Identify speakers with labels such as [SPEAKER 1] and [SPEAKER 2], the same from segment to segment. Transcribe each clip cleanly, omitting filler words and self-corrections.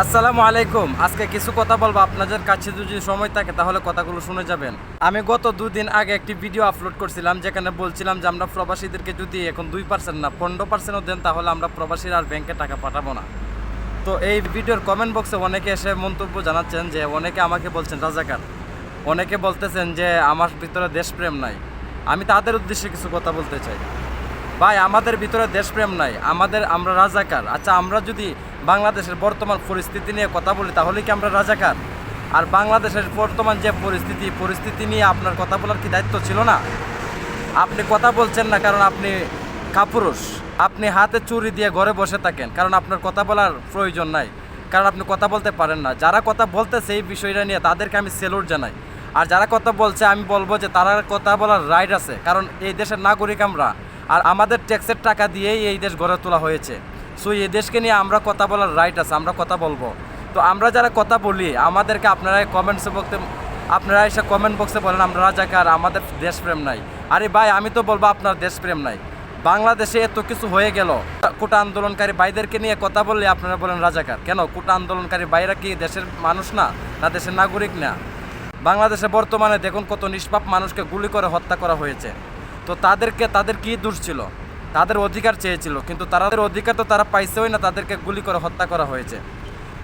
[SPEAKER 1] আসসালামু আলাইকুম। আজকে কিছু কথা বলবো, আপনাদের কাছে যদি সময় থাকে তাহলে কথাগুলো শুনে যাবেন। আমি গত 2 দিন আগে একটি ভিডিও আপলোড করছিলাম, যেখানে বলছিলাম যে আমরা প্রবাসীদেরকে যদি এখন 2% না 15%ও দেন তাহলে আমরা প্রবাসীরা আর ব্যাংকে টাকা পাঠাবো না। তো এই ভিডিওর কমেন্ট বক্সে অনেকে এসে মন্তব্য জানাচ্ছেন, যে অনেকে আমাকে বলছেন রাজাকার, অনেকে বলতেছেন যে আমার ভিতরে দেশপ্রেম নাই। আমি তাদের উদ্দেশ্যে কিছু কথা বলতে চাই। ভাই, আমাদের ভিতরে দেশপ্রেম নাই, আমরা রাজাকার। আচ্ছা, আমরা যদি বাংলাদেশের বর্তমান পরিস্থিতি নিয়ে কথা বলি তাহলে কি আমরা রাজাকার? আর বাংলাদেশের বর্তমান যে পরিস্থিতি নিয়ে আপনার কথা বলার কি দায়িত্ব ছিল না? আপনি কথা বলছেন না কারণ আপনি কাপুরুষ। আপনি হাতে চুরি দিয়ে ঘরে বসে থাকেন কারণ আপনার কথা বলার প্রয়োজন নাই, কারণ আপনি কথা বলতে পারেন না। যারা কথা বলতেছে এই বিষয়টা নিয়ে তাদেরকে আমি স্যালুট জানাই। আর যারা কথা বলছে আমি বলবো যে তারা কথা বলার রাইট আছে, কারণ এই দেশের নাগরিক আমরা। আর আমাদের ট্যাক্সের টাকা দিয়েই এই দেশ গড়ে তোলা হয়েছে। সো এই দেশকে নিয়ে আমরা কথা বলার রাইট আছে, আমরা কথা বলবো। তো আমরা যারা কথা বলি আমাদেরকে আপনারা এসে কমেন্ট বক্সে বলেন আমরা রাজাকার, আমাদের দেশপ্রেম নাই। আরে ভাই, আমি তো বলবো আপনার দেশপ্রেম নাই। বাংলাদেশে এত কিছু হয়ে গেল, কোটা আন্দোলনকারী ভাইদেরকে নিয়ে কথা বললে আপনারা বলেন রাজাকার। কেন? কোটা আন্দোলনকারী ভাইরা কি দেশের মানুষ না, না দেশের নাগরিক না? বাংলাদেশে বর্তমানে দেখুন কত নিষ্পাপ মানুষকে গুলি করে হত্যা করা হয়েছে। তো তাদের কি দোষ ছিল? তাদের অধিকার চেয়েছিল, কিন্তু তাদের অধিকার তো তারা পাইছেই না, তাদেরকে গুলি করে হত্যা করা হয়েছে।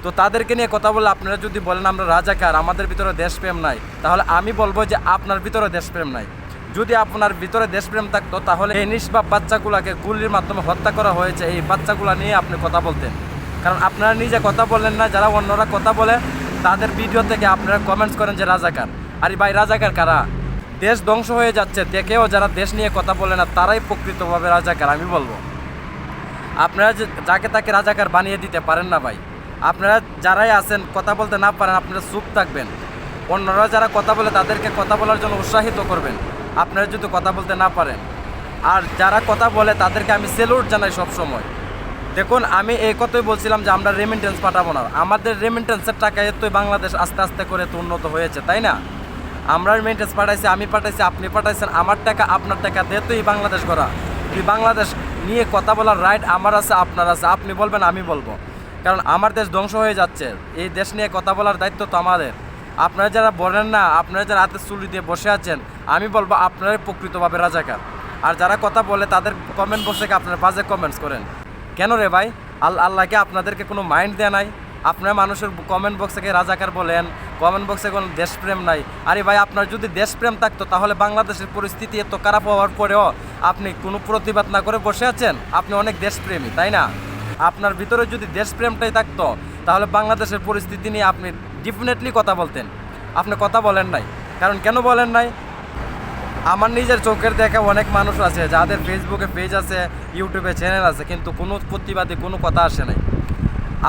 [SPEAKER 1] তো তাদেরকে নিয়ে কথা বলে আপনারা যদি বলেন আমরা রাজাকার, আমাদের ভিতরে দেশপ্রেম নাই, তাহলে আমি বলবো যে আপনার ভিতরে দেশপ্রেম নাই। যদি আপনার ভিতরে দেশপ্রেম থাকতো তাহলে এই নিষ্পাপ বাচ্চাগুলোকে গুলির মাধ্যমে হত্যা করা হয়েছে, এই বাচ্চাগুলো নিয়ে আপনি কথা বলতেন। কারণ আপনারা নিজে কথা বলেন না, যারা অন্যরা কথা বলে তাদের ভিডিও থেকে আপনারা কমেন্টস করেন যে রাজাকার। আরে ভাই, রাজাকার কারা? দেশ ধ্বংস হয়ে যাচ্ছে দেখেও যারা দেশ নিয়ে কথা বলে না তারাই প্রকৃতভাবে রাজাকার আমি বলবো। আপনারা যে যাকে তাকে রাজাকার বানিয়ে দিতে পারেন না ভাই। আপনারা যারাই আছেন কথা বলতে না পারেন আপনারা চুপ থাকবেন। অন্যরা যারা কথা বলে তাদেরকে কথা বলার জন্য উৎসাহিত করবেন, আপনারা যদি কথা বলতে না পারেন। আর যারা কথা বলে তাদেরকে আমি স্যালুট জানাই সব সময়। দেখুন, আমি এই কথাই বলছিলাম যে আমরা রেমিটেন্স পাঠাবো না। আমাদের রেমিটেন্সের টাকা এতই বাংলাদেশ আস্তে আস্তে করে তো উন্নত হয়েছে, তাই না? আমরা রেমিটেন্স পাঠাইছি, আমি পাঠাইছি, আপনি পাঠাইছেন। আমার টাকা আপনার টাকা দিয়ে তো এই বাংলাদেশ করা। এই বাংলাদেশ নিয়ে কথা বলার রাইট আমার আছে, আপনার আছে। আপনি বলবেন, আমি বলবো, কারণ আমার দেশ ধ্বংস হয়ে যাচ্ছে। এই দেশ নিয়ে কথা বলার দায়িত্ব তো আমাদের। আপনারা যারা বলেন না, আপনারা যারা হাতে চুলি দিয়ে বসে আছেন, আমি বলবো আপনারাই প্রকৃতভাবে রাজাকার। আর যারা কথা বলে তাদের কমেন্ট বক্সে আপনারা বাজে কমেন্টস করেন কেন রে ভাই? আল্লাহকে আপনাদেরকে কোনো মাইন্ড দেয়া নাই? আপনার মানুষের কমেন্ট বক্সে রাজাকার বলেন, কমেন্ট বক্সে কোনো দেশপ্রেম নাই। আরে ভাই, আপনার যদি দেশপ্রেম থাকতো তাহলে বাংলাদেশের পরিস্থিতি এত খারাপ হওয়ার পরেও আপনি কোনো প্রতিবাদ না করে বসে আছেন। আপনি অনেক দেশপ্রেমী, তাই না? আপনার ভিতরে যদি দেশপ্রেমটাই থাকতো তাহলে বাংলাদেশের পরিস্থিতি নিয়ে আপনি ডেফিনেটলি কথা বলতেন। আপনি কথা বলেন নাই, কারণ কেন বলেন নাই? আমার নিজের চোখের দেখা অনেক মানুষ আছে যাদের ফেসবুকে পেজ আছে, ইউটিউবে চ্যানেল আছে, কিন্তু কোনো প্রতিবাদী কোনো কথা আসে নাই।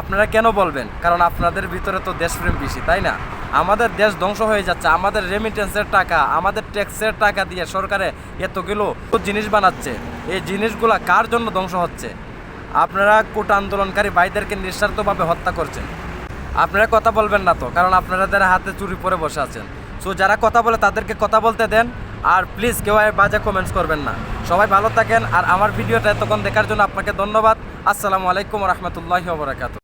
[SPEAKER 1] আপনারা কেন বলবেন? কারণ আপনাদের ভিতরে তো দেশপ্রেম বেশি, তাই না? আমাদের দেশ ধ্বংস হয়ে যাচ্ছে, আমাদের রেমিটেন্সের টাকা, আমাদের ট্যাক্সের টাকা দিয়ে সরকারে এতগুলো জিনিস বানাচ্ছে। এই জিনিসগুলো কার জন্য ধ্বংস হচ্ছে? আপনারা কোটা আন্দোলনকারী ভাইদেরকে নিঃস্বার্থভাবে হত্যা করছেন। আপনারা কথা বলবেন না তো, কারণ আপনাদের হাতে চুরি পরে বসে আছেন। সো যারা কথা বলে তাদেরকে কথা বলতে দেন। আর প্লিজ কেউ বাজে কমেন্টস করবেন না। সবাই ভালো থাকেন। আর আমার ভিডিওটা এতক্ষণ দেখার জন্য আপনাকে ধন্যবাদ। আসসালামু আলাইকুম ওয়া রাহমাতুল্লাহি ওয়া বারাকাতুহু।